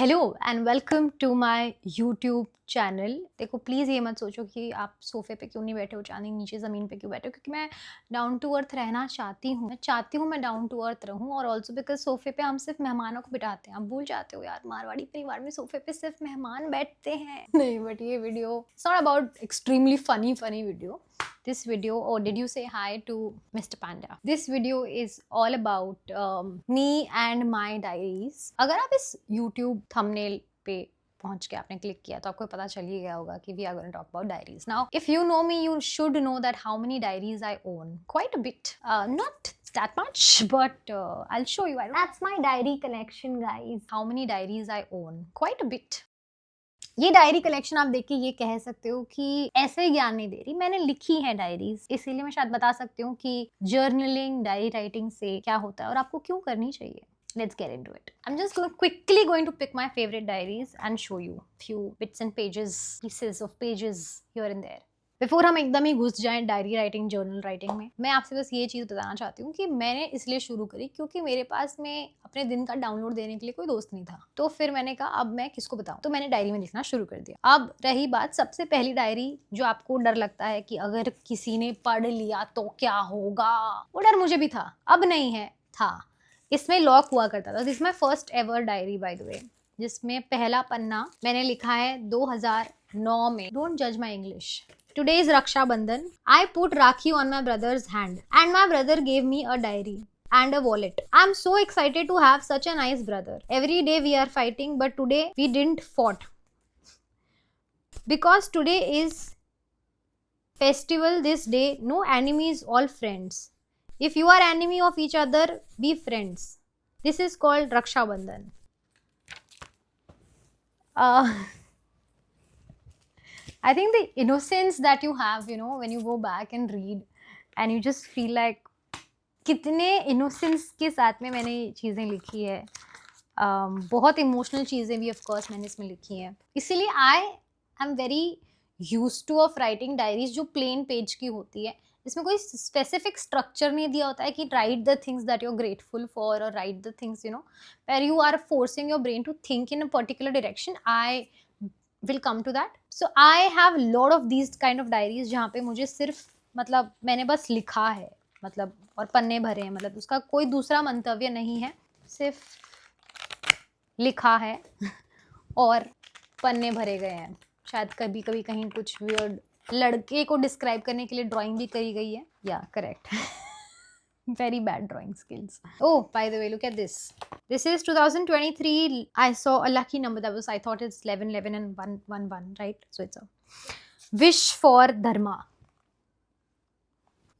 Hello and welcome to my YouTube channel. देखो please ये मत सोचो कि आप सोफ़े पे क्यों नहीं बैठे हो, चांदी नीचे ज़मीन पे क्यों बैठे हो, क्योंकि मैं डाउन टू अर्थ रहना चाहती हूँ। मैं चाहती हूँ मैं डाउन टू अर्थ रहूँ, और ऑल्सो बिकॉज सोफ़े पे हम सिर्फ मेहमानों को बिठाते हैं। आप भूल जाते हो यार, मारवाड़ी परिवार में सोफ़े पे सिर्फ मेहमान बैठते हैं। नहीं, बट ये video it's not about extremely funny video. This video, or did you say hi to Mr. Panda? This video is all about me and my diaries. अगर आप इस YouTube thumbnail पे पहुंच के आपने क्लिक किया तो आपको पता चल ही गया होगा कि we are going to talk about diaries. Now, if you know me, you should know that how many diaries I own. Quite a bit. Not that much, but I'll show you. That's my diary collection, guys. How many diaries I own? Quite a bit. ये diary collection आप देख के ये कह सकते हो कि ऐसे ज्ञान नहीं दे रही, मैंने लिखी है डायरीज, इसीलिए मैं शायद बता सकती हूँ कि जर्नलिंग, डायरी राइटिंग से क्या होता है और आपको क्यों करनी चाहिए. Let's get into it. I'm just quickly going to pick my favorite diaries and show you few bits and pieces of pages here and there. Before हम एकदम ही घुस जाएं डायरी राइटिंग, जर्नल राइटिंग में, मैं आपसे बस ये चीज़ बताना चाहती हूँ कि मैंने इसलिए शुरू करी क्योंकि मेरे पास में अपने दिन का डाउनलोड देने के लिए कोई दोस्त नहीं था. तो फिर मैंने कहा अब मैं किसको बताऊँ, तो मैंने डायरी में लिखना शुरू कर दिया. अब रही बात सबसे पहली डायरी, जो आपको डर लगता है कि अगर किसी ने पढ़ लिया तो क्या होगा, वो डर मुझे भी था. अब नहीं है, था. इसमें लॉक हुआ करता था. This is my first ever diary by the way, जिसमें पहला पन्ना मैंने लिखा है 2009 में. डोंट जज my English. Today is Raksha Bandhan. I put Rakhi on my brother's hand and my brother gave me a diary and a wallet. I'm so excited to have such a nice brother. Every day we are fighting, but today we didn't fought. Because today is festival, this day, no enemies, all friends. If you are enemy of each other, be friends. This is called Raksha Bandhan. I think the innocence that you have, you know, when you go back and read and you just feel like कितने innocence के साथ में मैंने ये चीज़ें लिखी है. बहुत इमोशनल चीज़ें भी ऑफ कोर्स मैंने इसमें लिखी हैं. इसीलिए I am very used two of writing diaries जो प्लेन पेज की होती है, इसमें कोई स्पेसिफिक स्ट्रक्चर नहीं दिया होता है कि write the things that you are grateful for और write the things, you know, where you are forcing your brain to think in a particular direction. I will come to that. So I have lot of these kind of diaries जहाँ पे मुझे सिर्फ मतलब मैंने बस लिखा है, मतलब, और पन्ने भरे हैं, मतलब उसका कोई दूसरा मंतव्य नहीं है, सिर्फ लिखा है और पन्ने भरे गए हैं. शायद कभी कभी कहीं कुछ वियर्ड लड़के को डिस्क्राइब करने के लिए ड्राइंग भी करी गई है. या correct. Very bad drawing skills. Oh, by the way, look at this. This is 2023. I saw a lucky number that was, I thought it's 11, 11 and 1, 1, 1, right? So it's a Wish for Dharma,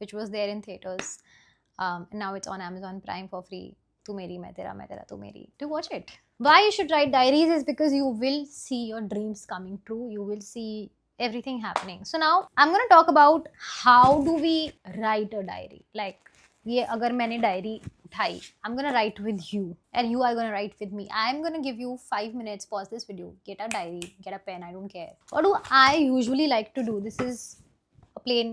which was there in theaters. Now it's on Amazon Prime for free. Tu meri, main tera, tu meri. To watch it. Why you should write diaries is because you will see your dreams coming true. You will see everything happening. So now I'm going to talk about how do we write a diary. Like, ये अगर मैंने diary उठाई, I'm gonna write with you and you are gonna write with me. I'm gonna give you 5 minutes, pause this video, get a diary, get a pen, I don't care. What do I usually like to do? This is a plain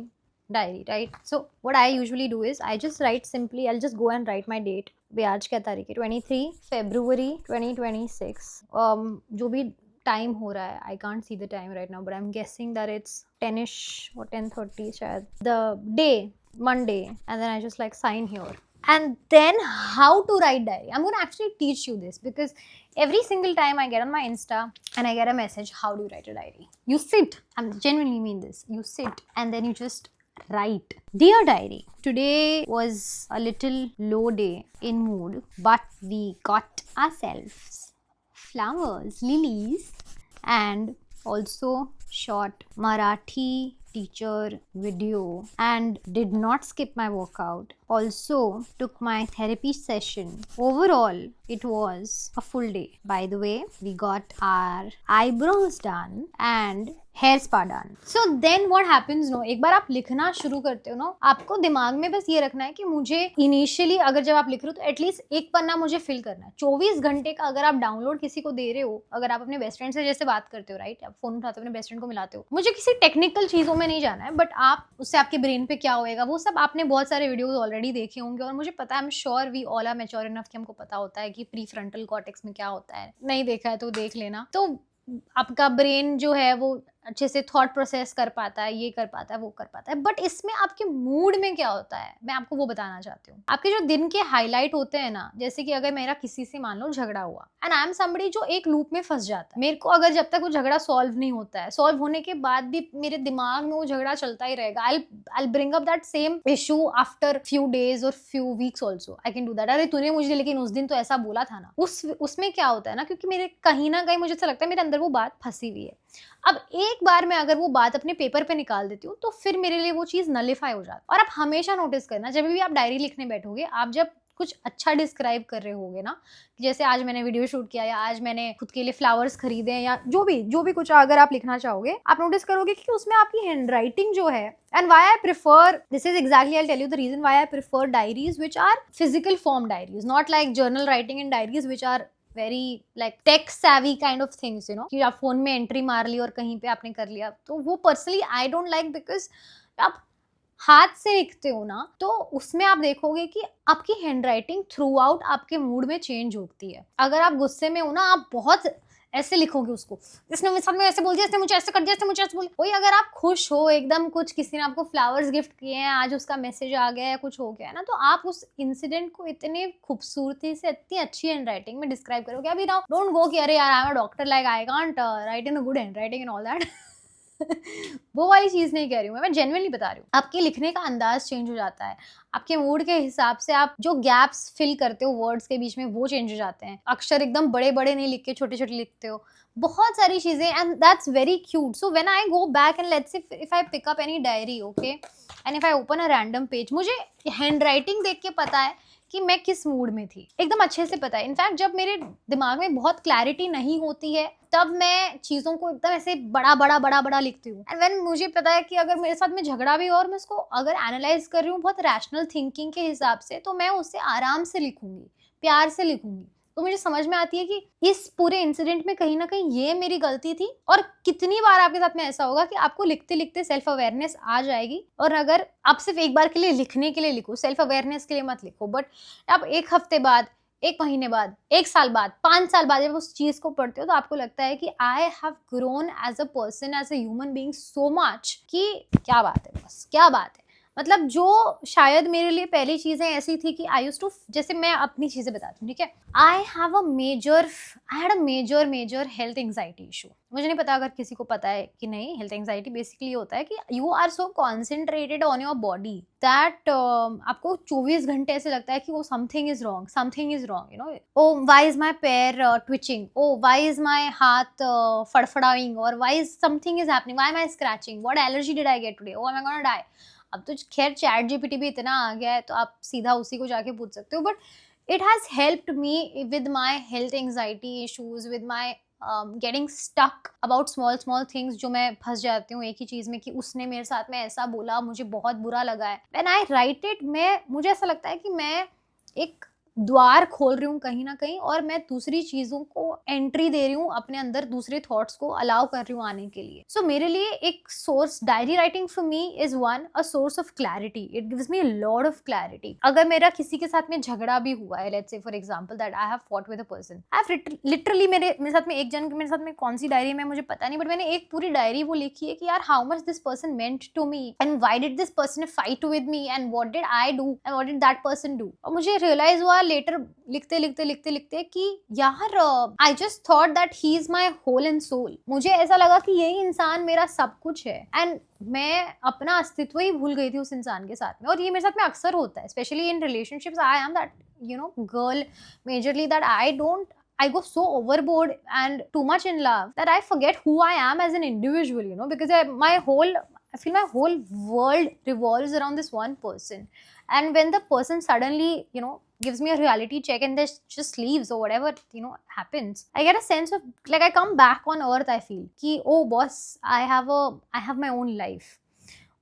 diary, right? So what I usually do is I just write simply, I'll just go and write my date. भाई आज क्या तारीख है? 23 February 2026. जो भी time हो रहा है, I can't see the time right now, but I'm guessing that it's 10ish or 10:30 शायद. The day, Monday, and then I just like sign here. And then how to write diary. I'm going to actually teach you this because every single time I get on my Insta and I get a message, how do you write a diary? You sit, I genuinely mean this, you sit and then you just write. Dear diary, today was a little low day in mood, but we got ourselves flowers, lilies, and also shot Marathi teacher video and did not skip my workout. Also took my therapy session. Overall, it was a full day. By the way, we got our eyebrows done and hair spa done. So then what happens, no, एक बार आप लिखना शुरू करते हो ना, आपको दिमाग में बस ये रखना है कि मुझे इनिशियली अगर जब आप लिख रहे हो तो एटलीस्ट एक पन्ना मुझे फिल करना है. 24 घंटे का अगर आप डाउनलोड किसी को दे रहे हो, अगर आप अपने बेस्ट फ्रेंड से जैसे बात करते हो, राइट, आप फोन उठाते हो अपने बेस्ट फ्रेंड को मिलाते हो, मुझे किसी टेक्निकल चीजों में नहीं जाना है, बट आप उससे आपके ब्रेन पे क्या होएगा वो सब आपने बहुत सारे वीडियोज ऑलरेडी ऑलरेडी देखे होंगे और मुझे पता है, I am sure we all are mature enough कि हमको पता होता है कि प्री फ्रंटल कॉर्टेक्स में क्या होता है। नहीं देखा है तो देख लेना। तो आपका ब्रेन जो है वो अच्छे से थॉट प्रोसेस कर पाता है, ये कर पाता है, वो कर पाता है। बट इसमें आपके मूड में क्या होता है, मैं आपको वो बताना चाहती हूँ। आपके जो दिन के हाईलाइट होते हैं ना, जैसे कि अगर मेरा किसी से मान लो झगड़ा हुआ एंड आई एम समबडी जो एक लूप में फंस जाता है। मेरे को अगर जब तक वो झगड़ा सॉल्व नहीं होता है, सॉल्व होने के बाद भी मेरे दिमाग में वो झगड़ा चलता ही रहेगा, I bring up that same issue after few days और few weeks also. I can do that. अरे तूने मुझे लेकिन उस दिन तो ऐसा बोला था ना, उसमें क्या होता है ना, क्योंकि मेरे कहीं ना कहीं मुझे ऐसा लगता है मेरे अंदर वो बात फंसी हुई है। अब एक बार मैं अगर वो बात अपने पेपर पे निकाल देती हूँ तो फिर मेरे लिए वो चीज नलिफाई हो जाती है। और आप हमेशा नोटिस करना, जब भी आप डायरी लिखने बैठोगे, आप जब कुछ अच्छा डिस्क्राइब कर रहे होगे ना, जैसे आज मैंने वीडियो शूट किया या आज मैंने खुद के लिए फ्लावर्स खरीदे या जो भी कुछ अगर आप लिखना चाहोगे, आप नोटिस करोगे कि उसमें आपकी हैंडराइटिंग जो है, and why I prefer, this is exactly I tell you the reason why I prefer diaries which are physical form diaries, not like journal writing in diaries which are very like tech savvy kind of things, you know, कि आप phone में entry मार ली और कहीं पे आपने कर लिया। तो वो personally I don't like, because आप हाथ से लिखते हो ना, तो उसमें आप देखोगे कि आपकी हैंडराइटिंग थ्रू आउट आपके मूड में चेंज होती है। अगर आप गुस्से में हो ना, आप बहुत ऐसे लिखोगे उसको, इसने मेरे साथ में ऐसे बोल दिया, इसने मुझे ऐसे कर दिया, इसने मुझे ऐसे बोल। वही अगर आप खुश हो एकदम, कुछ किसी ने आपको फ्लावर्स गिफ्ट किए हैं, आज उसका मैसेज आ गया है, कुछ हो गया है ना, तो आप उस इंसिडेंट को इतने खूबसूरती से, इतनी अच्छी हैंडराइटिंग में डिस्क्राइब करोगे। अभी नाउ डोंट गो कि अरे यार I am a doctor, like I can't right in a good handwriting and all that. वो वाली चीज नहीं कह रही हूँ मैं जेन्युइनली बता रही हूँ। आपके लिखने का अंदाज चेंज हो जाता है, आपके मूड के हिसाब से आप जो गैप्स फिल करते हो वर्ड्स के बीच में वो चेंज हो जाते हैं। अक्षर एकदम बड़े बड़े नहीं लिख के छोटे छोटे लिखते हो, बहुत सारी चीजें, and that's very cute. So when I go back and let's say if I pick up any diary, okay, and if I open a random page, मुझे हैंडराइटिंग देख के पता है कि मैं किस मूड में थी, एकदम अच्छे से पता है। इनफैक्ट जब मेरे दिमाग में बहुत क्लैरिटी नहीं होती है, तब मैं चीजों को एकदम ऐसे बड़ा बड़ा बड़ा बड़ा लिखती हूँ। एंड व्हेन मुझे पता है कि अगर मेरे साथ में झगड़ा भी हो और मैं उसको अगर एनालाइज कर रही हूँ बहुत रैशनल थिंकिंग के हिसाब से, तो मैं उससे आराम से लिखूंगी, प्यार से लिखूंगी। तो मुझे समझ में आती है कि इस पूरे इंसिडेंट में कहीं ना कहीं ये मेरी गलती थी। और कितनी बार आपके साथ में ऐसा होगा कि आपको लिखते लिखते सेल्फ अवेयरनेस आ जाएगी, और अगर आप सिर्फ एक बार के लिए लिखने के लिए लिखो, सेल्फ अवेयरनेस के लिए मत लिखो, बट आप एक हफ्ते बाद, एक महीने बाद, एक साल बाद, 5 साल बाद जब उस चीज को पढ़ते हो तो आपको लगता है कि I have grown as a person, as a human being so much कि क्या बात है, बस क्या बात है। मतलब जो शायद मेरे लिए पहली चीजें ऐसी थी कि आई यूज्ड टू, जैसे मैं अपनी चीजें बताती हूँ, ठीक है, I had a major health anxiety issue. मुझे नहीं पता अगर किसी को पता है कि नहीं। हेल्थ एंजाइटी बेसिकली होता है कि you are so concentrated on your body that आपको 24 घंटे ऐसे लगता है कि वो something is wrong, you know, oh why is my पैर twitching, oh why is my हाथ फड़फड़ाइंग, और why is something is happening, why am I scratching, what allergy did I get today, oh I am gonna die. अब तो खैर chat GPT भी इतना आ गया है तो आप सीधा उसी को जाके पूछ सकते हो, but it has helped me with my health anxiety issues, with my getting stuck about small things, जो मैं फंस जाती हूँ एक ही चीज में कि उसने मेरे साथ में ऐसा बोला, मुझे बहुत बुरा लगा है। व्हेन आई राइट इट, मुझे ऐसा लगता है कि मैं एक द्वार खोल रही हूँ कहीं ना कहीं, और मैं दूसरी चीजों को एंट्री दे रही हूँ अपने अंदर, दूसरे थॉट्स को अलाउ कर रही हूँ आने के लिए। सो मेरे लिए एक source, diary writing for me is one a source of clarity. It gives me a lot of clarity. अगर मेरा किसी के साथ में झगड़ा भी हुआ है, let's say for example that I have fought with a person, I have literally, मेरे साथ में एक जन, मेरे साथ में कौन सी डायरी में मुझे पता नहीं, बट मैंने एक पूरी डायरी वो लिखी है कि यार how much this person meant to me and why did this person fight with me and what did I do and what did that person do. और मुझे रियलाइज हुआ लेटर लिखते कि यार I just thought that he is my whole and soul. मुझे ऐसा लगा कि यही इंसान मेरा सब कुछ है, एंड मैं अपना अस्तित्व ही भूल गई थी उस इंसान के साथ में। और ये मेरे साथ में अक्सर होता है, specially in relationships. I am that, you know, girl majorly, that I go so overboard and too much in love that I forget who I am as an individual, you know, because I feel my whole world revolves around this one person. And when the person suddenly, you know, gives me a reality check and just leaves or whatever, you know, happens, I get a sense of, like, I come back on earth, I feel कि oh boss, I have my own life.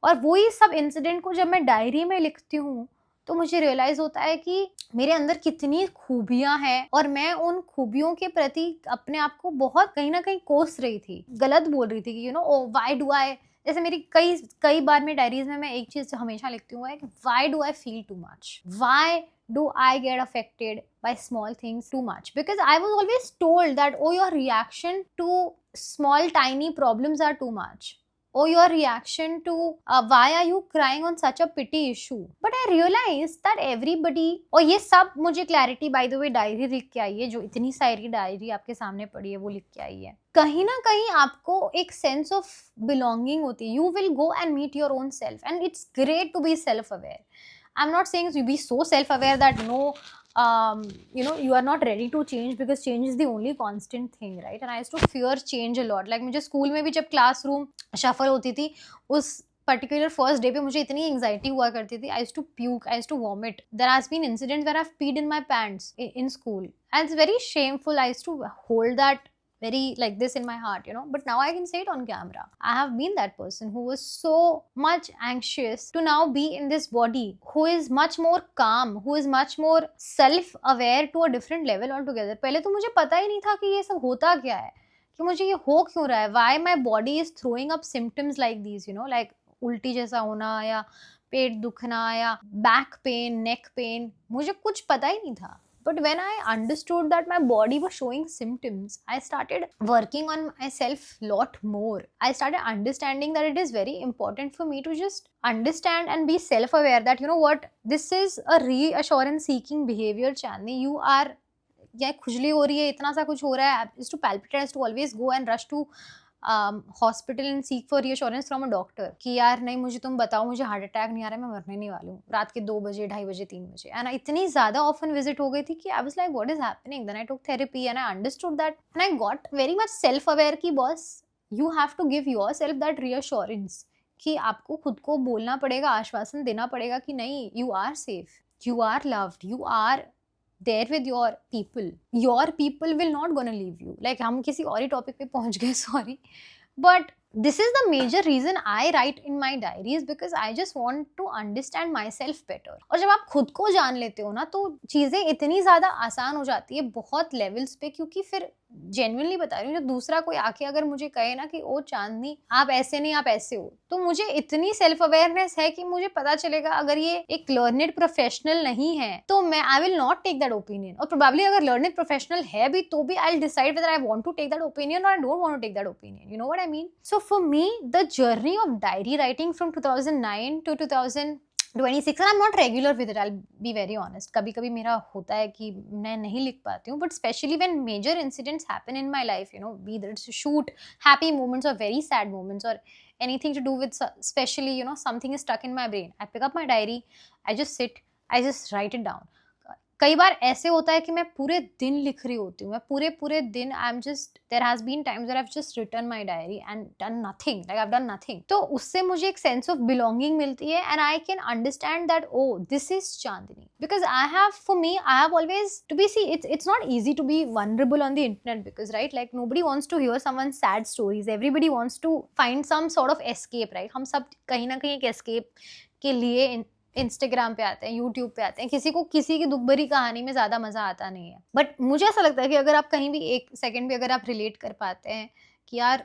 और वही सब incident को जब मैं diary में लिखती हूँ तो मुझे रियलाइज होता है कि मेरे अंदर कितनी खूबियां हैं, और मैं उन खूबियों के प्रति अपने आप को बहुत कहीं ना कहीं कोस रही थी, गलत बोल रही थी कि you know, oh why do I जैसे मेरी कई कई बार मेरी डायरीज में मैं एक चीज हमेशा लिखती हूँ कि why do I feel too much, why do I get affected by small things too much? Because I was always told that, oh, your reaction to small tiny problems are too much, or your reaction to why are you crying on such a petty issue. But I realized that everybody, और ये सब मुझे clarity by the way diary लिख के आई है, जो इतनी सारी डायरी आपके सामने पड़ी है वो लिख के आई है, कहीं ना कहीं आपको एक सेंस ऑफ बिलोंगिंग होती है. You will go and meet your own self and it's great to be self aware. I'm not saying you be so self-aware that no, you are not ready to change, because change is the only constant thing, right? And I used to fear change a lot. Like मुझे school में भी जब classroom shuffle होती थी, उस particular first day पे मुझे इतनी एंग्जाइटी हुआ करती थी. I used to puke, I used to vomit. There has been incidents where I've peed in my pants in school, and it's very shameful. I used to hold that very like this in my heart, but now I can say it on camera. I have been that person who was so much anxious to now be in this body, who is much more calm, who is much more self aware to a different level altogether. पहले तो मुझे पता ही नहीं था कि ये सब होता क्या है, कि मुझे ये हो क्यों रहा है, why my body is throwing up symptoms like these, like उल्टी जैसा होना या पेट दुखना या बैक पेन, नेक पेन, मुझे कुछ पता ही नहीं था. But when I understood that my body was showing symptoms, I started working on myself a lot more. I started understanding that it is very important for me to just understand and be self-aware that, you know what, this is a reassurance seeking behavior, Chandni. You are, या खुजली हो रही है, इतना सा कुछ हो रहा है, is to palpitate, is to always go and rush to hospital and seek for reassurance from a doctor कि यार नहीं, मुझे तुम बताओ, मुझे हार्ट अटैक नहीं आ रहा है, मैं मरने नहीं वाली हूँ, रात के 2 बजे, 2:30 बजे, 3 बजे. एंड इतनी ज़्यादा ऑफन विजिट हो गई थी कि I was like what is happening. Then I took therapy and I understood that and I got very much self aware कि boss, you have to give yourself that reassurance कि आपको खुद को बोलना पड़ेगा, आश्वासन देना पड़ेगा कि नहीं, you are safe, you are loved, you are there with your people will not gonna leave you. Like हम किसी और ही टॉपिक पे पहुंच गए, sorry, but this is the major reason I write in my diaries, because I just want to understand myself better. और जब आप खुद को जान लेते हो ना, तो चीज़ें इतनी ज़्यादा आसान हो जाती है बहुत लेवल्स पे, क्योंकि फिर जेन्युइनली बता रही हूँ, जब दूसरा कोई आके अगर मुझे कहे ना कि ओ चांदनी आप ऐसे नहीं, आप ऐसे हो, तो मुझे इतनी सेल्फ अवेयरनेस है कि मुझे पता चलेगा अगर ये एक लर्नेड प्रोफेशनल नहीं है तो मैं I will not take that opinion. और प्रोबेबली अगर लर्नेड प्रोफेशनल है भी तो भी I will decide whether I want to take that opinion और I don't want to take that opinion. You know what I mean? So for me the journey of diary writing from 2009 to 2026, and I'm not regular with it, I'll be very honest. कभी कभी मेरा होता है कि मैं नहीं लिख पाती हूँ, but especially when major incidents happen in my life, be that it's a shoot, happy moments or very sad moments or anything to do with, especially, something is stuck in my brain, I pick up my diary, I just sit, I just write it down. कई बार ऐसे होता है कि मैं पूरे दिन लिख रही होती हूँ, मैं पूरे दिन I am just, there has been times where I have just written my diary and done nothing, like I have done nothing. तो उससे मुझे एक सेंस ऑफ बिलोंगिंग मिलती है and I can understand that oh this is Chandni, because I have, for me I have always to be, see it's not easy to be vulnerable on the internet, because right, like nobody wants to hear someone's sad stories, everybody wants to find some sort of escape, right? हम सब कहीं ना कहीं एक escape के लिए Instagram पे आते हैं, यूट्यूब पे आते हैं. किसी को किसी की दुख भरी कहानी में ज़्यादा मज़ा आता नहीं है, बट मुझे ऐसा लगता है कि अगर आप कहीं भी एक सेकंड भी अगर आप रिलेट कर पाते हैं कि यार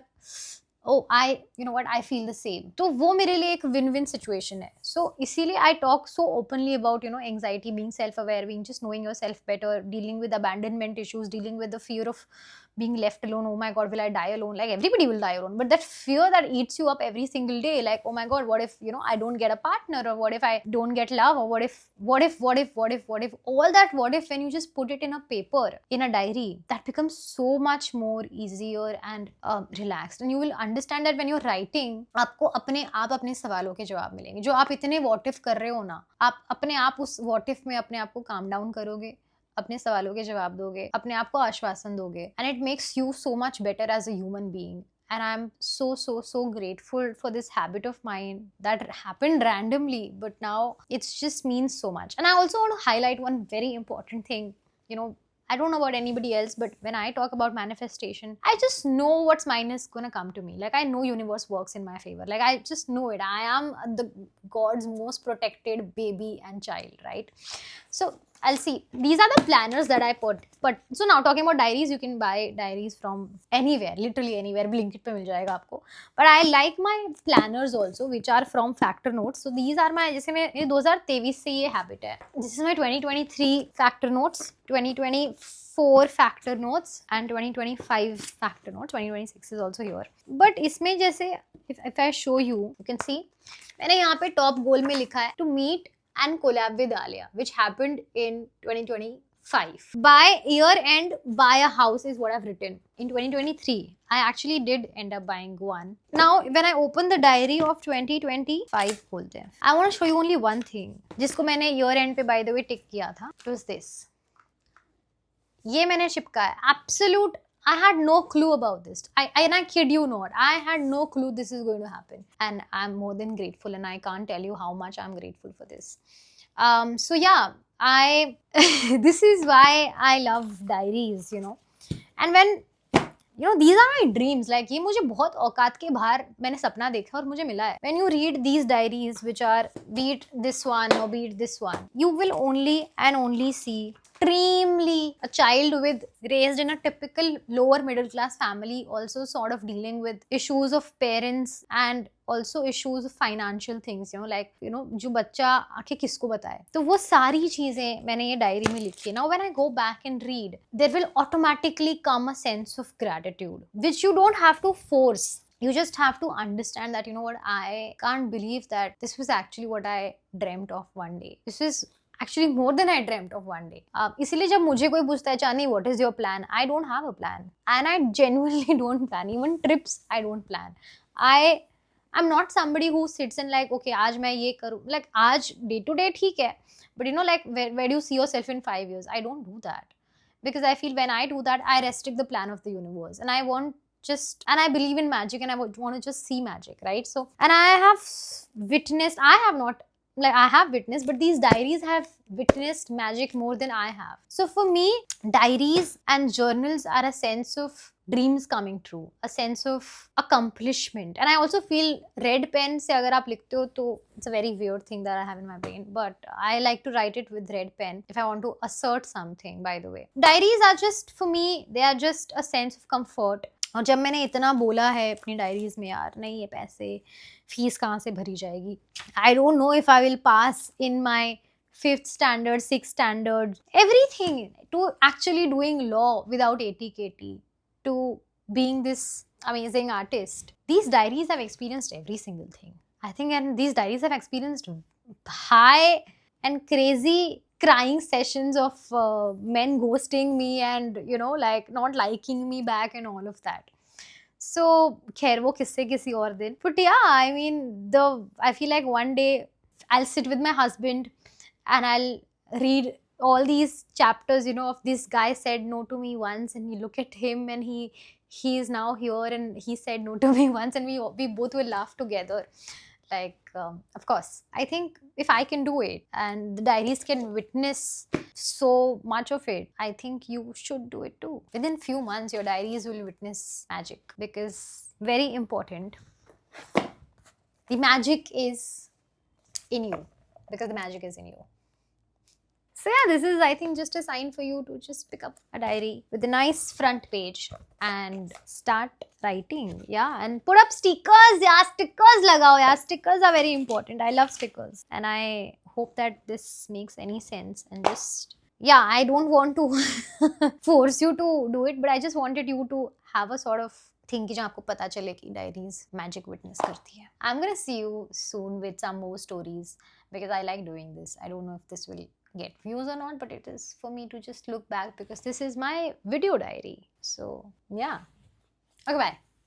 oh I, you know what, I feel the same, तो वो मेरे लिए एक विन विन सिचुएशन है. सो इसीलिए I talk so openly about anxiety, being self aware, being just knowing your self better, dealing with abandonment issues, dealing with the fear of being left alone. Oh my god, will I die alone? Like everybody will die alone, but that fear that eats you up every single day, like oh my god, what if I don't get a partner, or what if I don't get love, or what if all that what if, when you just put it in a paper, in a diary, that becomes so much more easier and relaxed, and you will understand that when you're writing, आपको अपने आप अपने सवालों के जवाब मिलेंगे. जो आप इतने what if कर रहे हो ना, आप अपने आप उस what if में अपने आप को calm down करोगे, अपने सवालों के जवाब दोगे, अपने आप को आश्वासन दोगे, and it makes you so much better as a human being. And I'm so grateful for this habit of mine that happened randomly, but now it's just means so much. And I also want to highlight one very important thing. I don't know about anybody else, but when I talk about manifestation, I just know what's mine is gonna come to me. Like I know universe works in my favor. Like I just know it. I am the God's most protected baby and child, right? So I'll see. These are the planners that I put. But so now talking about diaries, you can buy diaries from anywhere, literally anywhere. Blinkit पे मिल जाएगा आपको. But I like my planners also, which are from Factor Notes. So these are my, जैसे मैं ये 2023 से ये habit है. This is my 2023 Factor Notes, 2024 Factor Notes, and 2025 Factor Notes. 2026 is also here. But इसमें जैसे if I show you, you can see. मैंने यहाँ पे top goal में लिखा है to meet and collab with Alia, which happened in 2025. By year end, buy a house is what I've written. In 2023, I actually did end up buying one. Now, when I open the diary of 2025, बोलते हैं, I want to show you only one thing, जिसको मैंने year end पे by the way tick किया था. It was this. ये मैंने चिपका है. Absolute. I had no clue about this. And I kid you not, I had no clue this is going to happen. And I'm more than grateful, and I can't tell you how much I'm grateful for this. So yeah, this is why I love diaries, you know. And when, you know, these are my dreams. Like, ये मुझे बहुत औकात के बाहर मैंने सपना देखा और मुझे मिला है. When you read these diaries, which are, be it this one or be it this one, you will only and only see extremely a child with raised in a typical lower middle class family, also sort of dealing with issues of parents and also issues of financial things, you know, like, you know, जो बच्चा आके किसको बताए. तो वो सारी चीजें मैंने ये डायरी में लिखी है. Now when I go back and read, there will automatically come a sense of gratitude, which you don't have to force. You just have to understand that, you know what, I can't believe that this was actually what I dreamt of one day. This is actually more than I dreamt of one day. इसीलिए जब मुझे कोई पूछता है चांदनी what is your plan, I don't have a plan, and I genuinely don't plan. Even trips I don't plan. I'm not somebody who sits and like, okay, आज मैं ये करूँ, like आज day to day ठीक है, but you know, like where do you see yourself in 5 years? I don't do that, because I feel when I do that, I restrict the plan of the universe, and I want just, and I believe in magic, and I want to just see magic, right? So, and I have witnessed, I have not, like I have witnessed, but these diaries have witnessed magic more than I have. So for me, diaries and journals are a sense of dreams coming true, a sense of accomplishment. And I also feel red pen se agar aap likhte ho to it's a very weird thing that I have in my brain, but I like to write it with red pen if I want to assert something, by the way. Diaries are just, for me, they are just a sense of comfort. और जब मैंने इतना बोला है अपनी diaries में, यार नहीं ये पैसे फीस कहाँ से भरी जाएगी, I don't know if I will pass in my 5th standard, 6th standard, everything, to actually doing law without ATKT, to being this amazing artist. These diaries have experienced every single thing, I think, and these diaries have experienced high and crazy crying sessions of men ghosting me and, you know, like not liking me back and all of that. So khair wo kisse kisi aur din. But yeah, I mean, I feel like one day I'll sit with my husband and I'll read all these chapters, you know, of this guy said no to me once, and you look at him and he is now here and he said no to me once, and we both will laugh together. Like, of course, I think if I can do it and the diaries can witness so much of it, I think you should do it too. Within few months, your diaries will witness magic, because very important, the magic is in you, because the magic is in you. So yeah, this is, I think, just a sign for you to just pick up a diary with a nice front page and start writing. Yeah, and put up stickers. Yeah, stickers lagao. Yeah, stickers are very important. I love stickers, and I hope that this makes any sense. And just, yeah, I don't want to force you to do it, but I just wanted you to have a sort of thing कि जहाँ आपको पता चले कि diaries magic witness करती है. I'm gonna see you soon with some more stories, because I like doing this. I don't know if this will get views or not, but it is for me to just look back, because this is my video diary. So yeah, okay, bye.